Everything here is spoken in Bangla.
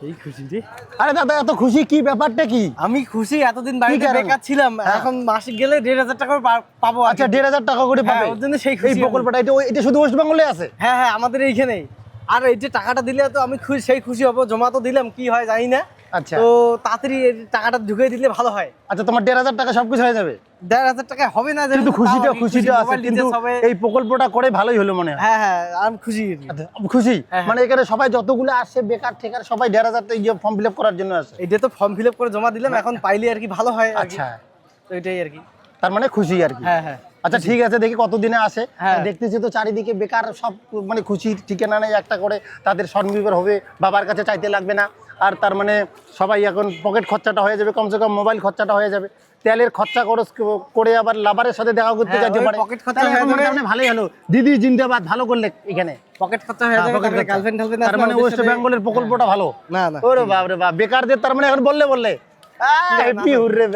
এই খুশি রে। আরে দাদা এত খুশি কি ব্যাপারটা কি? আমি খুশি, এতদিন বাড়িতে কারণে? বেকার ছিলাম, এখন মাসিক গেলে 1,500 টাকা করে পাবো। আচ্ছা 1,500 টাকা করে পাবে? ওর জন্য সেই এই খুশি আমি। প্রকল্পটা এটা শুধু ওয়েস্ট বেঙ্গলে আছে? হ্যাঁ হ্যাঁ, আমাদের এইখানেই। আর এই যে টাকাটা দিলে তো আমি খুশি, সেই খুশি হবো। জমা তো দিলাম, কি হয় জানি না। আচ্ছা তো তাড়াতাড়ি এই টাকাটা ঢুকিয়ে দিলে ভালো হয়। আচ্ছা তোমার 1,500 টাকা সবকিছু হয়ে যাবে? 1,500 টাকা হবে না, কিন্তু খুশিটা আছে, কিন্তু এই প্রকল্পটা করে ভালোই হলো মনে হয়। হ্যাঁ হ্যাঁ, আমি খুশি। আচ্ছা, খুশি হ্যাঁ। মানে এখানে সবাই যতগুলো আসছে বেকার ঠেকার সবাই 1,500 টাকা ফর্ম ফিল আপ করার জন্য আসে। এটা তো ফর্ম ফিল আপ করে জমা দিলাম, এখন পাইলে আর কি ভালো হয় আর কি। আচ্ছা তো এটাই আর কি। তার মানে খুশি আর কি। হ্যাঁ হ্যাঁ। আচ্ছা ঠিক আছে, দেখি কতদিনে আসে। হ্যাঁ। দেখতেছি তো চারিদিকে বেকার সব, মানে খুশির ঠিকানা নেই একটা করে। তাদের স্বনির্ভর হবে, বাবার কাছে চাইতে লাগবে না। আর তার মানে সবাই এখন পকেট খরচাটা হয়ে যাবে, কমসে কম মোবাইল খরচাটা হয়ে যাবে, তেলের খরচা খরচ করে আবার লাভারের সাথে দেখা করতে হ্যাঁ, যাইতে ওই পারে। পকেট খরচা তাহলে হয়ে এখন যাবে। মোটামুটি ভালোই হলো। দিদি জিন্দাবাদ, ভালো করলে এখানে পকেট খরচা হয়ে যাবে, pocket খরচা। গার্লফ্রেন্ড টার্লফ্রেন্ড তার মানে ওয়েস্ট বেঙ্গলের প্রকল্পটা ভালো। না না, ওরে বাপ রে বাপ, বেকারদের তার মানে এখন বললে হ্যাপি হুররে।